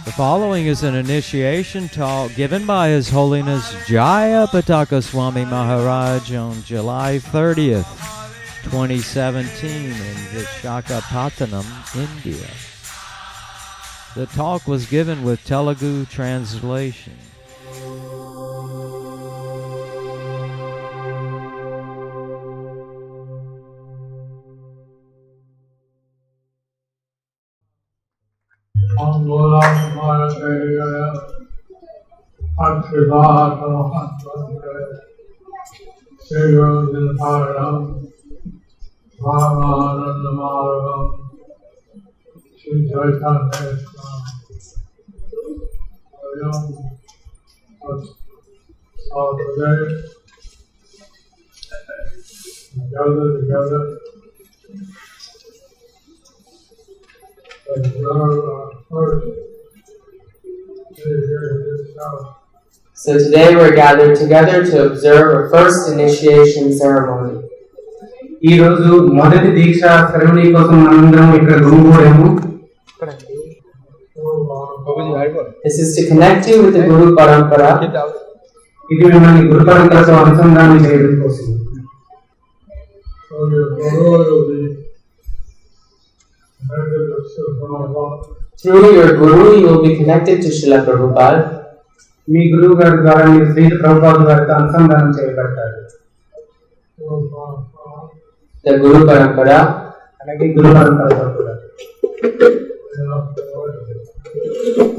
The following is an initiation talk given by His Holiness Jayapataka Swami Maharaj on July 30th, 2017 in Vishaka Patanam, India. The talk was given with Telugu translation. So today we're gathered together to observe our first initiation ceremony. ఈ రోజు మొదటి దీక్ష ceremony కోసం మనందరం ఇక్కడ గుమిగూడాము. This is to connect you with the Guru Parampara. ఇది మిమ్మల్ని గురు పరంపరతో అనుసంధానం చేయడం కోసం. Through your Guru, you will be connected to Srila Prabhupada. మీ గురువు గారి ద్వారా మీరు శ్రీ ప్రభుపాద గారితో అనుసంధానం చేయబడతారు. The Guru Parampara, అలాగే గురు పరంపరతో కూడా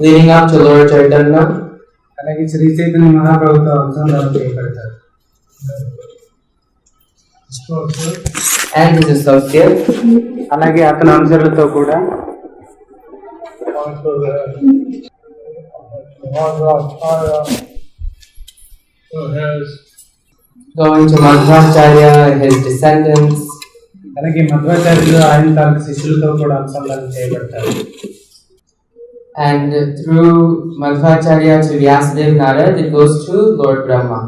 leading up to Lord Chaitanya, అలాగే శ్రీ చైతన్య మహాప్రభుతో అనుసంధానం చేయబడతారు. and his associate, అలాగే అతని అనుచరులతో కూడా going to Madhvacharya and his descendants, అలాగే మధ్వాచార్యులు ఆయన తాలూకు శిష్యులతో కూడా అనుసంధానం చేయబడతారు. and through Madhvacharya to Vyasadeva Narad, it goes to Lord Brahma.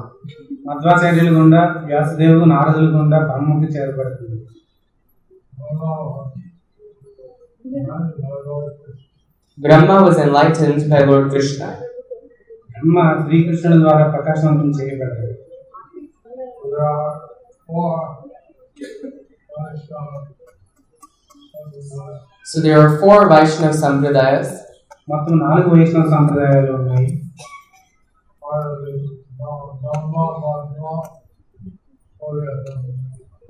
మధ్వాచార్యులు గుండా వ్యాసదేవుడు నారదుల గుండా బ్రహ్మకు చేరబడుతుంది. Brahma was enlightened by Lord Krishna. బ్రహ్మ శ్రీకృష్ణుడి ద్వారా ప్రకాశవంతం చేయబడ్డాడు. So there are 4 Vaishnava Sampradayas. మొత్తం 4 వైష్ణవ సంప్రదాయాలు ఉన్నాయి.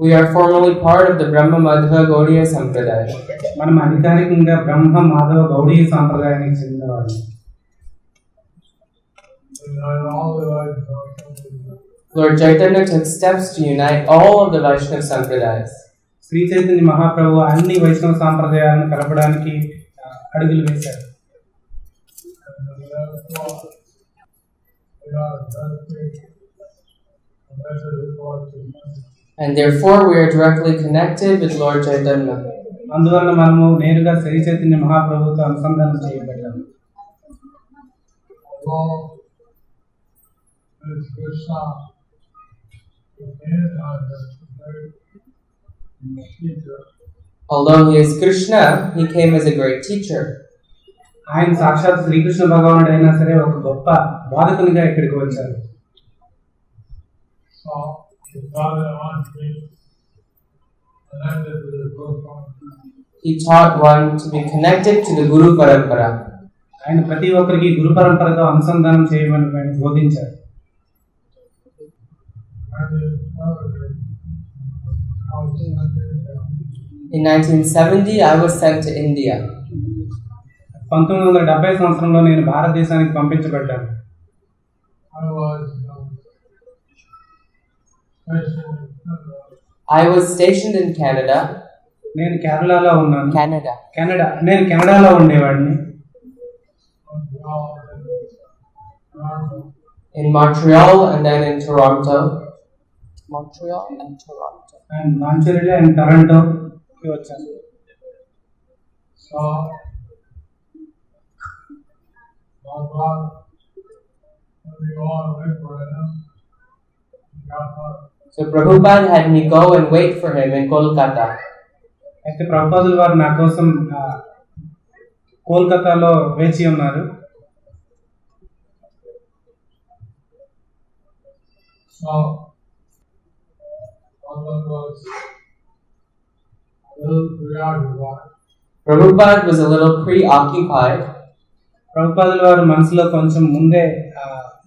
We are formally part of the Brahma Madhva Gaudiya Sampradaya. మనం అధికారికంగా బ్రహ్మ మాధవ గౌడీయ సాంప్రదాయానికి చెందినవారు. Lord Chaitanya took steps to unite all of the Vaishnava Sampradayas. Shri Chaitanya Mahaprabhu అన్ని వైష్ణవ సాంప్రదాయాలను కలపడానికి అడుగులు వేశారు. And therefore we are directly connected with Lord Chaitanya. అందువల్ల మనము నేరుగా శ్రీ చైతన్య మహాప్రభుతో అనుసంధానం చేయబడ్డాము. Although he is Krishna, he came as a great teacher. ఆయన సాక్షాత్ శ్రీకృష్ణ భగవానుడు అయినా సరే ఒక గొప్ప బాధకునిగా ఇక్కడికి వచ్చారు. He taught one to be connected to the Guru Parampara. ఆయన ప్రతి ఒక్కరికి గురు పరంపరతో అనుసంధానం చేయమని బోధించారు. In 1970, I was sent to India. 1970 సంవత్సరంలో నేను భారతదేశానికి పంపించబడ్డాను. I was stationed in Canada. నేను కేరళలో ఉన్నాను. నేను కెనడాలో ఉండేవాడిని. In Montreal and then in Toronto. And Montreal and Toronto కి వచ్చాను. So Prabhupada had me go and wait for him in Kolkata. అయితే ప్రభుపాదుల వారు నా కోసం కోల్కతాలో వేచి ఉన్నారు. Prabhupada was a little preoccupied. ప్రభుపాదుల వారు మనసులో కొంచెం ముందే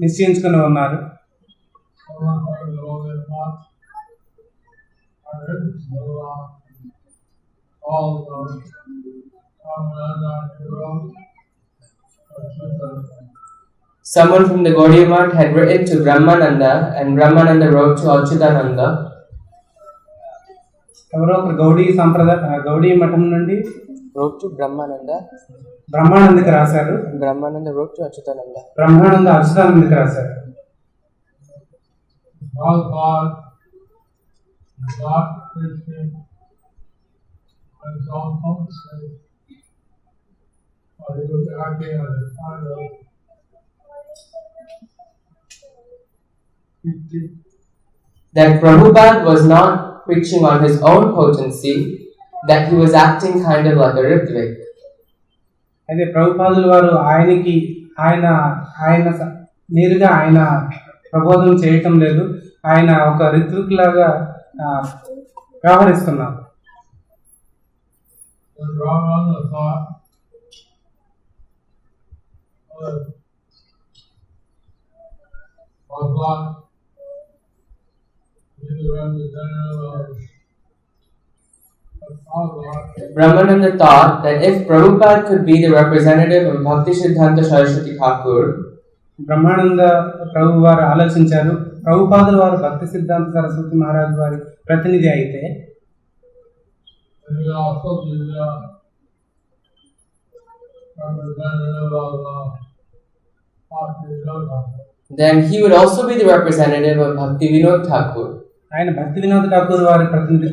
నిశ్చయించుకుని ఉన్నారు. Someone from the Gaudiya Math had written to Brahmananda, and Brahmananda wrote to Achyutananda. ఎవరో ఒక గౌడీ మఠం నుండి wrote to బ్రహ్మానందకి రాశారు. Brahmananda wrote to Achyutananda. Brahmananda అచ్యుతానందకి రాశారు. That Prabhupada was not preaching on his own potency, that he was acting kind of like a Ritvik. అయితే ప్రభుపాదుల వారు ఆయన నేరుగా ఆయన ప్రబోధం చేయటం లేదు, ఆయన ఒక రిత్విక్ లాగా వ్యవహరిస్తున్నారు. Brahmananda thought that if Prabhupada could be the representative of Bhakti Siddhanta Saraswati Thakur, Brahmananda ప్రభు వారు ఆలోచించారు, ప్రభుపాదుల వారు భక్తి సిద్ధాంత సరస్వతి మహారాజ్ వారి ప్రతినిధి అయితే then he would also be the representative of Bhakti Vinod Thakur. ఆయన భక్తి వినోద్ ఠాకూర్ వారి ప్రతినిధి.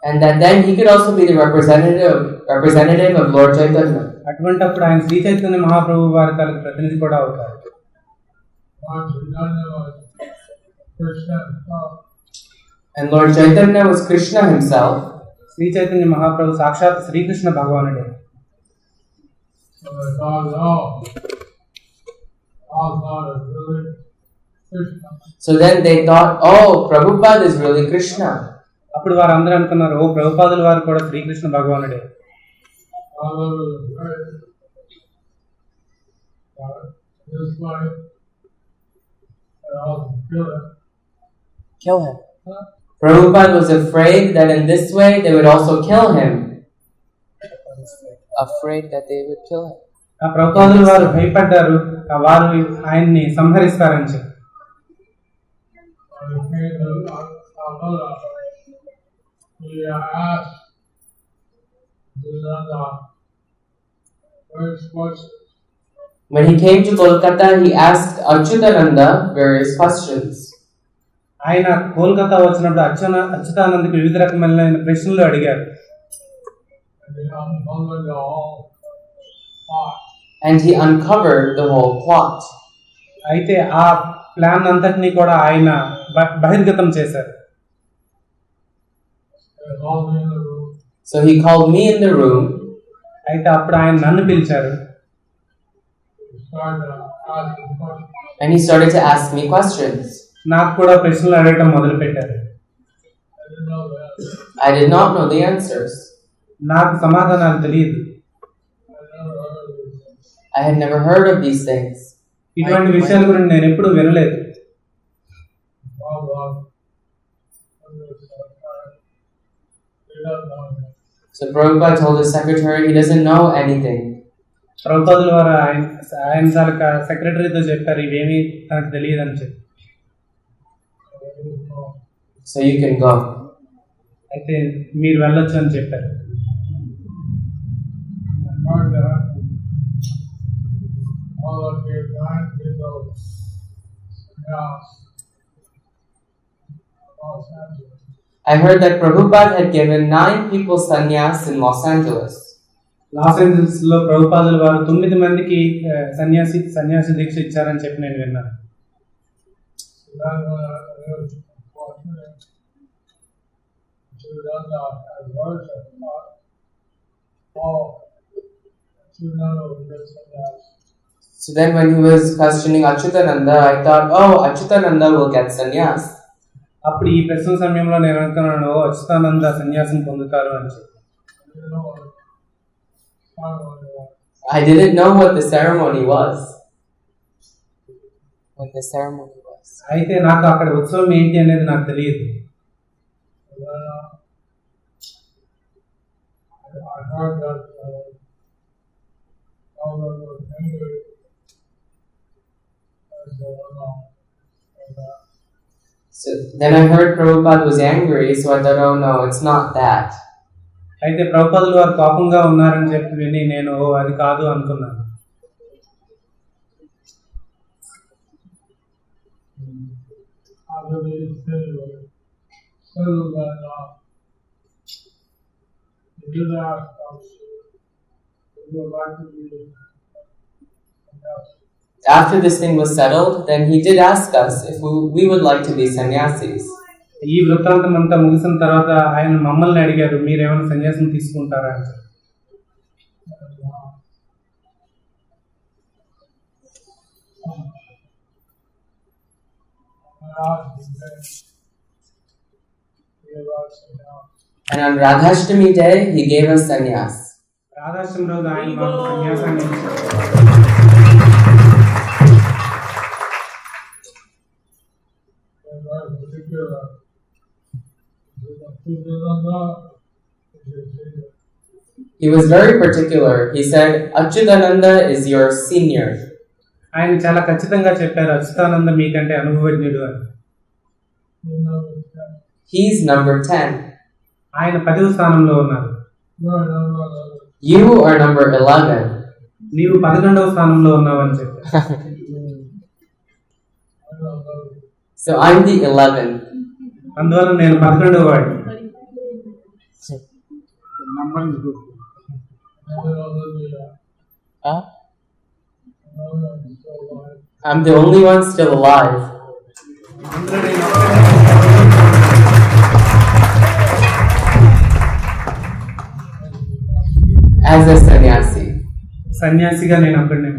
And that then he could also be the representative of Lord Chaitanya. అటువంటప్పుడు ఆయన శ్రీ చైతన్య మహాప్రభు వారి తాలూకు ప్రతినిధి కూడా అవుతారు. And Lord Chaitanya was Krishna himself. Shri Chaitanya Mahaprabhu సాక్షాత్ శ్రీకృష్ణ భగవానుడే. So then they thought, oh, Prabhupada is really Krishna. అప్పుడు వారందరూ అనుకున్నారు, ఓ ప్రభుపాదుల వారు కూడా శ్రీకృష్ణ భగవానుడే. Kill him. Prabhupada was afraid that in this way they would also kill him. Afraid that they would kill him. ఆ ప్రభుపాదుల వారు భయపడ్డారు, వారు ఆయన్ని సంహరిస్తారని చెప్పి. When he came to Kolkata, he asked Achyutananda various questions. ఆయన కోల్కతా వచ్చినప్పుడు అచ్యుతానందకి వివిధ రకమైన ప్రశ్నలు అడిగారు. And he uncovered the whole plot. అయితే ఆ ప్లాన్ అంతటినీ కూడా ఆయన బహిర్గతం చేశారు. So he called me in the room. అయితే అప్పుడు ఆయన నన్ను పిలిచారు. And he started to ask me questions. నాకు కూడా ప్రశ్నలు అడగటం మొదలు పెట్టారు. I did not know the answers. నాకు సమాధానాలు తెలియదు. I had never heard of these things. ఇటువంటి విషయాల గురించి నేను ఎప్పుడు వినలేదు. So Prabhupada told his secretary he doesn't know anything. ప్రభుపాదుల వారు ఆయన సెక్రటరీతో చెప్పారు, ఇవేమీ తనకు తెలియదు అని చెప్పి. So you can go. అయితే మీరు వెళ్ళొచ్చు అని చెప్పారు. I heard that Prabhupada had given 9 people sannyas in Los Angeles. Los Angeles లో ప్రభుపాదుల వారు 9 మందికి సన్యాసి దీక్ష ఇచ్చారని చెప్పి నేను విన్నాను. So then when he was questioning Achyutananda, I thought, oh, Achyutananda will get sannyas. అప్పుడు ఈ ప్రశ్న సమయంలో నేను అనుకున్నాను, అచ్యుతానంద సన్యాసం పొందుతారు అని చెప్పి. I didn't know what the ceremony was. అయితే నాకు అక్కడ ఉత్సవం ఏంటి అనేది నాకు తెలియదు. So then I heard Prabhupada was angry, so I thought, oh no, it's not that. అయితే ప్రభుపాదులు వారు కోపంగా ఉన్నారని చెప్పి విని నేను అది కాదు అనుకున్నాను. After this thing was settled, then he did ask us if we would like to be sannyasis. ఈ వృత్తాంతం అంతా ముగిసిన తర్వాత ఆయన మమ్మల్ని అడిగారు, మీరేమైనా సన్యాసం తీసుకుంటారా అని. And on Radhashtami day, he gave us sannyas. Radhashtami రోజు ఆయన మాకు సన్యాసాన్ని ఇచ్చారు. He was very particular. He said, Achyutananda is your senior. ఆయన చాలా ఖచ్చితంగా చెప్పారు, అచ్యుతానంద మీకంటే అనుభవజ్ఞుడు అని. He's number 10. ఆయన 10వ స్థానంలో ఉన్నారు. You are number 11. నీవు 11వ స్థానంలో ఉన్నావు అని చెప్పారు. So I'm the 11th. అందువల్ల నేను 11వ వాడిని. I'm the only one still alive. As a sannyasi. సన్యాసిగా నేను అక్కడనే.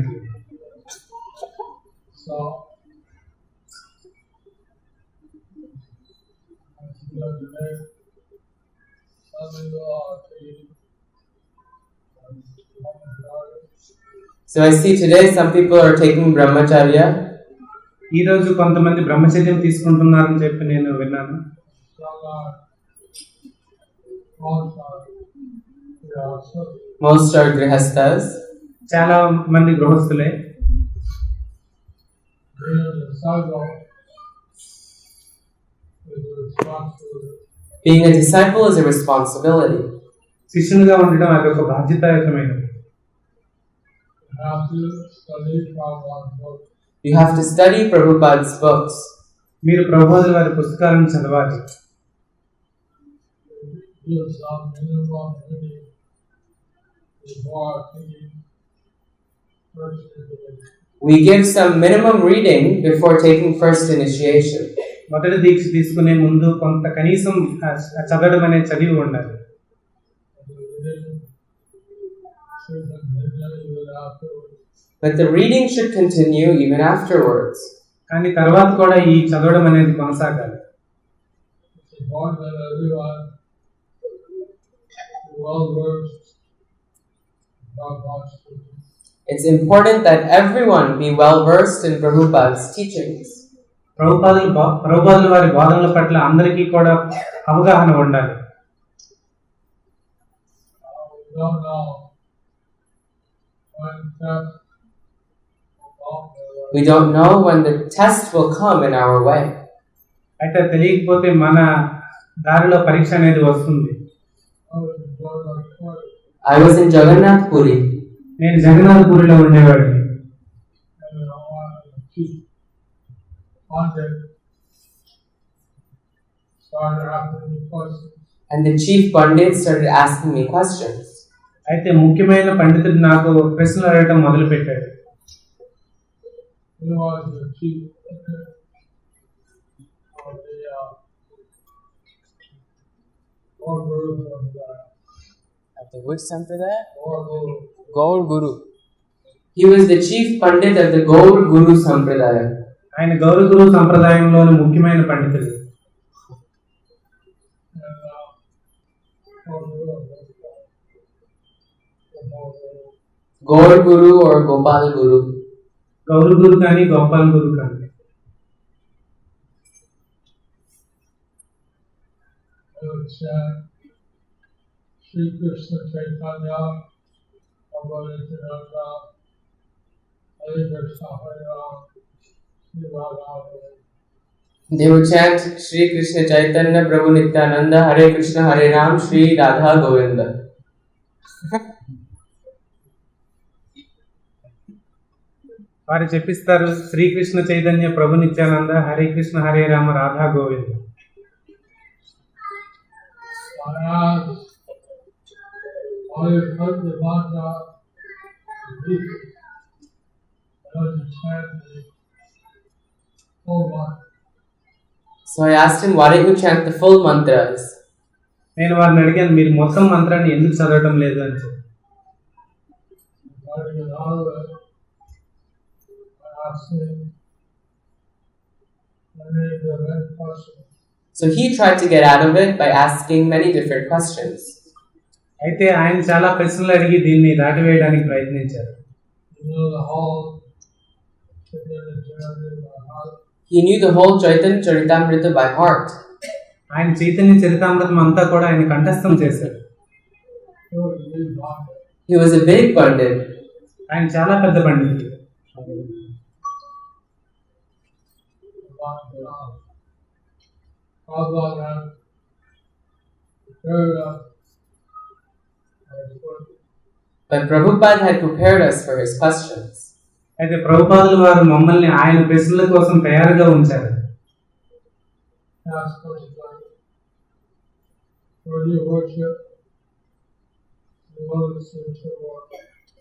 So I see today some people are taking brahmacharya. ఈ రోజు కొంతమంది బ్రహ్మచర్యం తీసుకుంటున్నారని చెప్పి నేను విన్నాను. Most are grihasthas. చాలా మంది గృహస్థులే. Being a disciple is a responsibility. శిష్యునిగా ఉండడం అది ఒక బాధ్యతాయుతమైనది. You have to study Prabhupada's books. మీరు ప్రభుపాదుల వారి పుస్తకాలను చదవాలి. We give some minimum reading before taking first initiation. మొదటి దీక్ష తీసుకునే ముందు కొంత కనీసం చదవడం అనేది చదివి ఉండాలి. But the reading should continue even afterwards. కానీ తర్వాత కూడా ఈ చదవడం అనేది కొనసాగాలి. It's important that everyone be well versed in Prabhupada's teachings. ప్రభుపాదుల వారి బోధనల పట్ల అందరికీ కూడా అవగాహన ఉండాలి. We don't know when the test will come in our way. అయితే తెలియకపోతే మన దారిలో పరీక్ష అనేది వస్తుంది. I was in Jagannath Puri. నేను జగన్నాథ్ పూరిలో ఉండేవాడిని. And the chief pandit started asking me questions. అయితే ముఖ్యమైన పండితుడు నాకు ప్రశ్నలు అడగడం మొదలు పెట్టాడు. Of the which sampradaya? Gaur Guru. He was the chief pandit of the Gaur Guru Sampradaya. ఆయన గౌర గురు సంప్రదాయంలోని ముఖ్యమైన పండితుడు. Gaur Guru or Gopal Guru. గౌర గురు కానీ గోపాల్ గురు కానీ. Sri Krishna Chaitanya, Abhayatyananda, Hare Krishna Hare Ram, Sri Radha. They would chant Sri Krishna Chaitanya Prabhu Nityananda, Hare Krishna Hare Ram, Sri Radha Govinda. వారు చెప్పిస్తారు శ్రీకృష్ణ చైతన్య ప్రభు Nityananda Hare Krishna Hare Rama Radha Govinda. So I asked him, why don't you chant the full mantras? నేను వారిని అడిగాను, మీరు మొత్తం మంత్రాన్ని ఎందుకు చదవటం లేదు అని చెప్పి. So he tried to get out of it by asking many different questions. అయితే ఆయన చాలా ప్రశ్నలు అడిగి దీన్ని దాటివేయడానికి ప్రయత్నించారు. He knew the whole Chaitanya Charitamrita by heart. ఆయన చైతన్య చరితామృతం అంతా కూడా ఆయన కంఠస్థం చేశారు. He was a big pandit. ఆయన చాలా పెద్ద పండితుడు. But Prabhupada had prepared us for his questions. అయితే ప్రభుపాదులు వారు మమ్మల్ని ఆయన ప్రశ్నల కోసం తయారుగా ఉంచారు.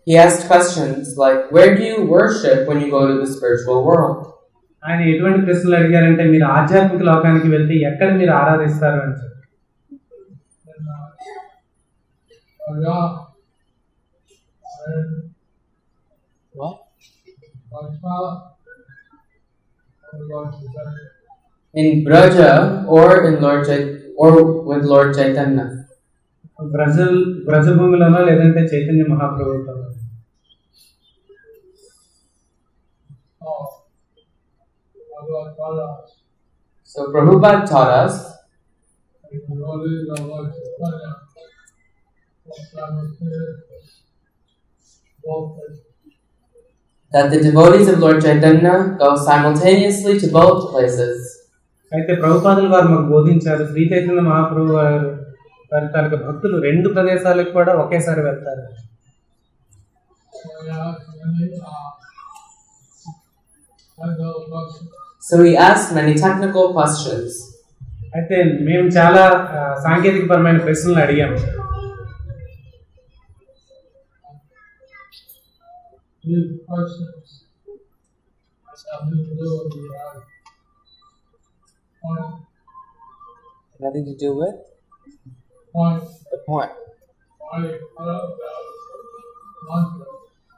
He asked questions like, where do you worship when you go to the spiritual world? ఆయన ఎటువంటి ప్రశ్నలు అడిగారంటే, మీరు ఆధ్యాత్మిక లోకానికి వెళ్తే ఎక్కడ మీరు ఆరాధిస్తారు అని చెప్పి. What? In Braja or in or with Lord Chaitanya. బ్రజభూమిలోనో లేదంటే Chaitanya మహాప్రభుత్వం. So Prabhupada taught us that the devotees of Lord Chaitanya go simultaneously to both places. అయితే ప్రభుపాదులు వారు మాకు బోధించారు, శ్రీ చైతన్య మహాప్రభు వారి తాలూకా భక్తులు రెండు ప్రదేశాలకు కూడా ఒకేసారి వెళ్తారు. So he asked many technical questions. అయితే మేము చాలా సాంకేతికపరమైన ప్రశ్నలు అడిగాము. Nothing to do with the point.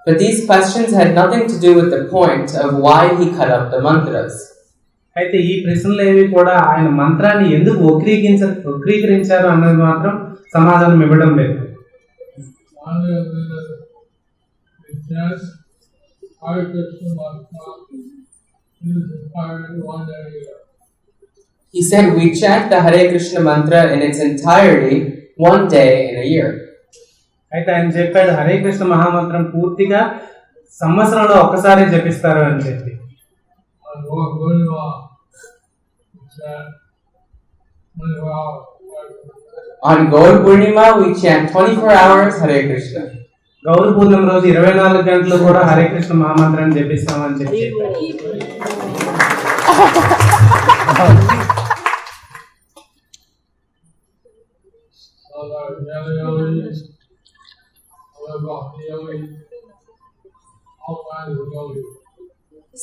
But these questions had nothing to do with the point of why he cut up the mantras. అయితే ఈ ప్రశ్నలు ఏవి కూడా ఆయన మంత్రాన్ని ఎందుకు వక్రీకరించారు అన్నది మాత్రం సమాధానం ఇవ్వడం లేదు. He said we chant the Hare Krishna mantra in its entirety one day in a year. అయితే ఆయన చెప్పాడు, హరే కృష్ణ మహామంత్రం పూర్తిగా సంవత్సరంలో ఒక్కసారి జపిస్తారు అని చెప్పి. On Gaur Purnima we chant 24 hours Hare Krishna. గౌర పూర్ణిమ రోజు 24 గంటలు కూడా హరే కృష్ణ మహామంత్రాన్ని జపిస్తామని చెప్పి.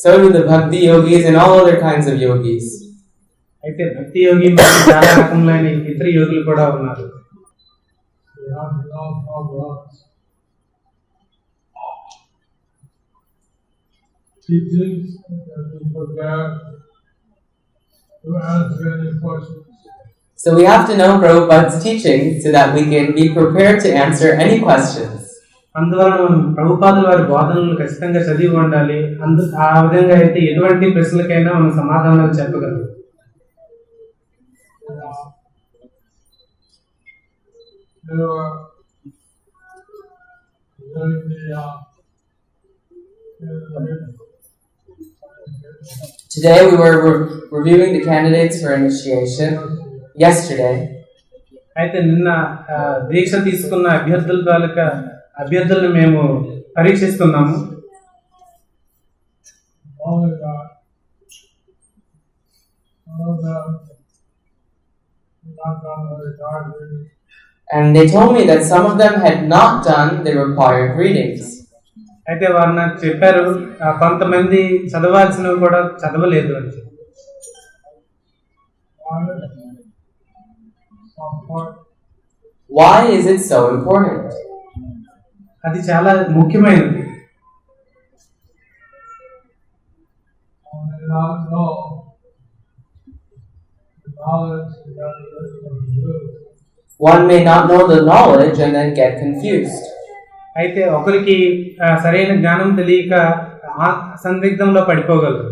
So do the bhakti yogis and all other kinds of yogis. అయితే భక్తి యోగి మరియు చాలా రకములైన ఇతర యోగులు కూడా ఉన్నారు. We have to know Prabhupada's teachings and be prepared to answer any questions. So we have to know Prabhupada's teachings so that we can be prepared to answer any questions. అందువలన మనం ప్రభుపాదుల వారి బోధనలు ఖచ్చితంగా చదివి ఉండాలి. ఆ విధంగా అయితే ఎటువంటి ప్రశ్నలకైనా మనం సమాధానాలు చెప్పగలం. Today we were reviewing the candidates for initiation. Yesterday. అయితే నిన్న దీక్ష తీసుకున్న అభ్యర్థులను మేము పరీక్షిస్తున్నాము. And they told me that some of them had not done the required readings. అయితే వారు నాకు చెప్పారు కొంతమంది చదవాల్సినవి కూడా చదవలేదు అని. Why is it so important? అది చాలా ముఖ్యమైనది. One may not know the knowledge and then get confused. అయితే ఒకరికి సరైన జ్ఞానం తెలియక సందిగ్ధంలో పడిపోగలరు.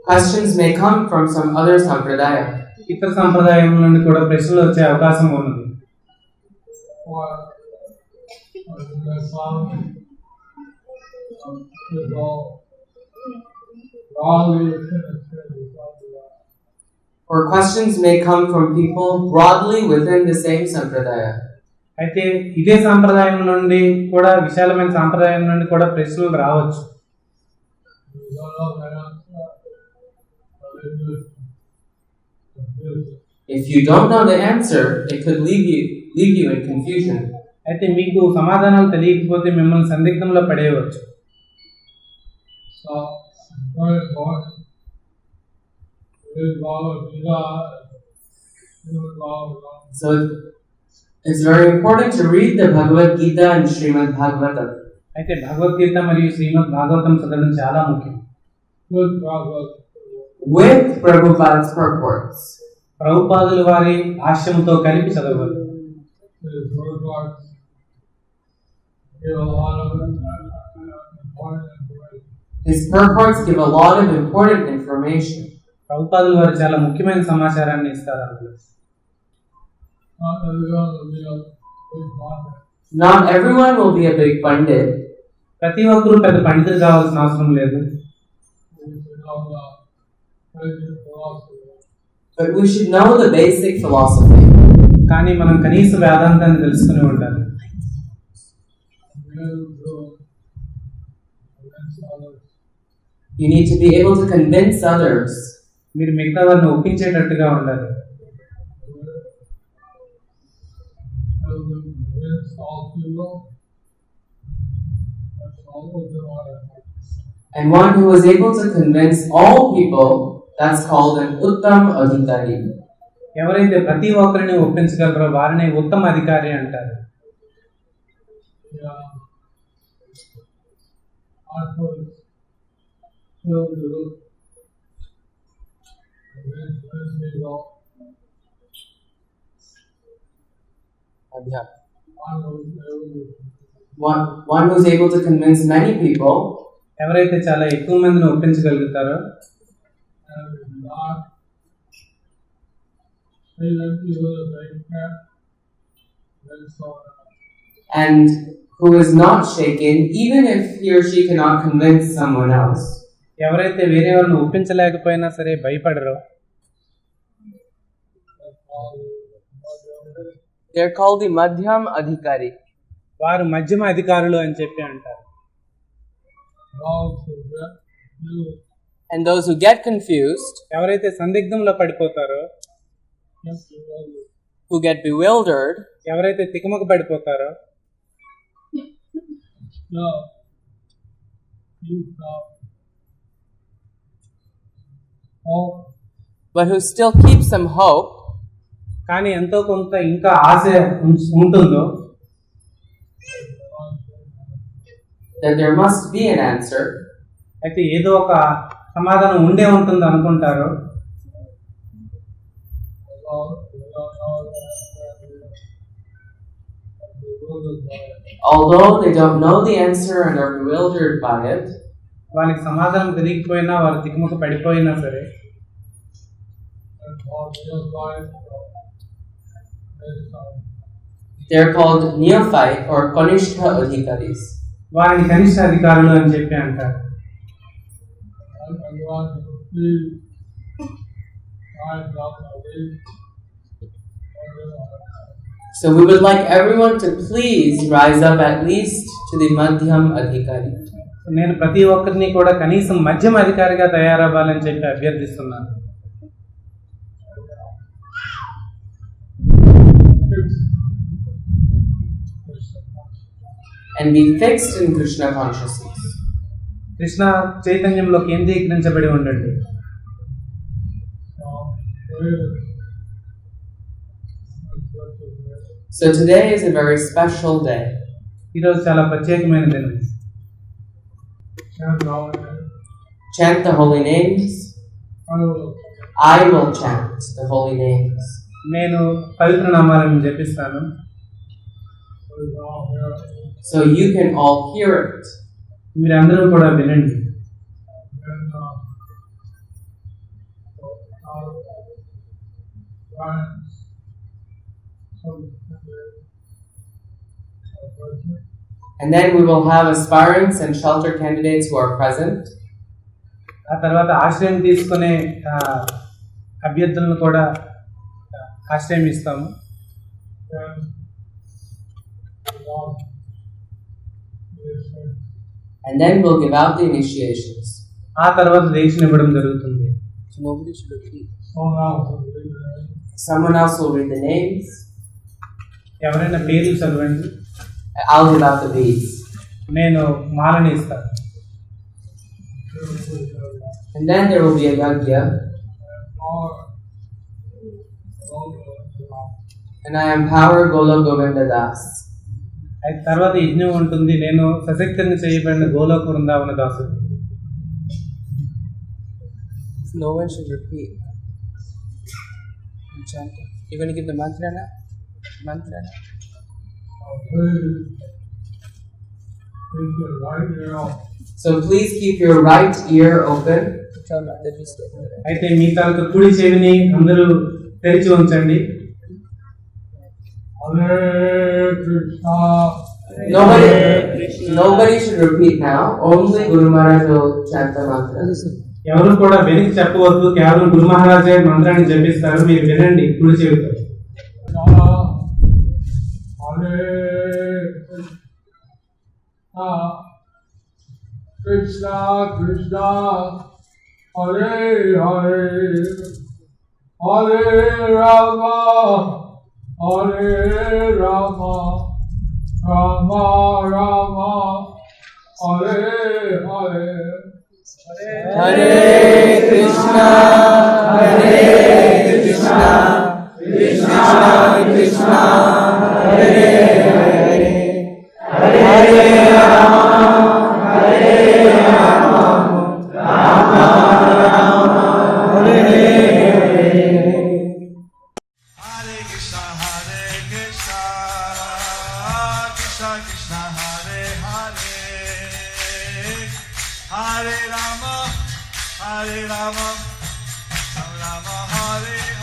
Questions may come from some other sampradaya. ఇతర సంప్రదాయం నుండి కూడా ప్రశ్నలు వచ్చే అవకాశం ఉన్నది. Or questions may come from people broadly within the same sampradaya. అయితే ఇదే సంప్రదాయం నుండి కూడా విశాలమైన సంప్రదాయం నుండి కూడా ప్రశ్నలు రావచ్చు. If you don't know the answer, it could leave you in confusion. అయితే మీకు సమాధానాలు తెలియకపోతే మిమ్మల్ని సందిగ్ధంలో పడేయవచ్చు. So it's very important to read the Bhagavad Gita and Srimad Bhagavatam. అయితే భగవద్గీత మరియు శ్రీమద్ భాగవతం చదవడం చాలా ముఖ్యం. With Prabhupada's purports. ప్రభుపాదుల వారి భాష్యంతో కలిపి చదవాలి. His purports give a lot of important information. ప్రభుపాదుల వారు చాలా ముఖ్యమైన సమాచారాన్ని ఇస్తారు. Not everyone will be a big pandit. ప్రతి ఒక్కరూ పెద్ద పండితులు కావాల్సిన అవసరం లేదు. But we should know the basic philosophy. కానీ మనం కనీస వేదాంతాన్ని తెలుసుకుని ఉండాలి. You need to be able to convince others. మీరు మిగతా వారిని ఒప్పించేటట్టుగా ఉండాలి. And one who is able to convince all people, that's called an uttam adhikari. ఎవరైతే ప్రతి ఒక్కరిని ఒప్పించగలరో వారిని ఉత్తమ అధికారి అంటారు. One who is able to convince many people. ఎవరైతే చాలా ఎక్కువ మందిని ఒప్పించగలుగుతారో and who is not shaken even if he or she cannot convince someone else. ఎవరైతే వేరే వారిని ఒప్పించలేకపోయినా సరే భయపడరో they're called the madhyam adhikari. వారు మధ్యమ అధికారులు అని చెప్పి అంటారు. And those who get confused, ఎవరైతే సందిగ్ధంలో పడిపోతారో, who get bewildered, ఎవరైతే తికమక పడిపోతారో, still keeps up hope. but who still keeps some hope కానీ ఎంతో కొంత ఇంకా ఆశ ఉంటుందో that there must be an answer, అయితే ఏదో ఒక సమాధానం ఉండే ఉంటుంది అనుకుంటారు. although they don't know the answer and are bewildered by it, వాళ్ళకి సమాధానం తెలియకపోయినా వారు తికమక పడిపోయినా సరే they're called neophyte or kanishta adhikaris. వారిని కనిష్ట అధికారులు అని చెప్పి అంటారు. So we would like everyone to please rise up at least to the madhyam adhikari. నేను ప్రతి ఒక్కరిని కూడా కనీసం మధ్యమ అధికారిగా తయారవ్వాలని చెప్పి అభ్యర్థిస్తున్నాను. And be fixed in Krishna consciousness. Krishna చైతన్యంలో కేంద్రీకరించబడి ఉండండి. So today is a very special day. ఈరోజు చాలా ప్రత్యేకమైన దినం. Chant the holy names. I will chant the holy names. నేను పవిత్ర నామాలను జపిస్తాను. So you can all hear it. మీరందరూ కూడా వినండి. And then we will have aspirants and shelter candidates who are present. ఆ తర్వాత ఆశ్రయం తీసుకునే అభ్యర్థులను కూడా ఆశ్రయం ఇస్తాము. And then we'll give out the initiations. ఆ తర్వాత దీక్షను ఇవ్వడం జరుగుతుంది. So nobody should repeat. Someone else will read the names. ఎవరైనా పేర్లు చదవండి. I'll give out the beads. నేను మాలని ఇస్తాను. And then there will be a yajna. And I empower Gola Govinda Das. అయితే తర్వాత యజ్ఞం ఉంటుంది. నేను సశక్తిని చేయబడిన గోలోక వృందావన దాసుడు. No one should repeat. You're going to give the mantra now? Mantra now? So please keep your right ear open. అయితే మీ తాలూకు కుడి చెవిని అందరూ తెరిచి ఉంచండి. Nobody should repeat now. Only Guru Maharaj will chant the mantra. ఎవరు కూడా వెనక్కి చెప్పవద్దు. కేవలం గురు మహారాజే మంత్రాన్ని జపిస్తారు. మీరు వినండి కుడి చెవితో. Krishna Krishna Hare Hare Hare Rama Hare Rama Rama Rama Hare Hare Hare Krishna Krishna Krishna Hare Hare Hare Rama Hare Rama Rama Rama Hare Hare. Hare Krishna Krishna Krishna Hare Hare Hare Rama Rama Hare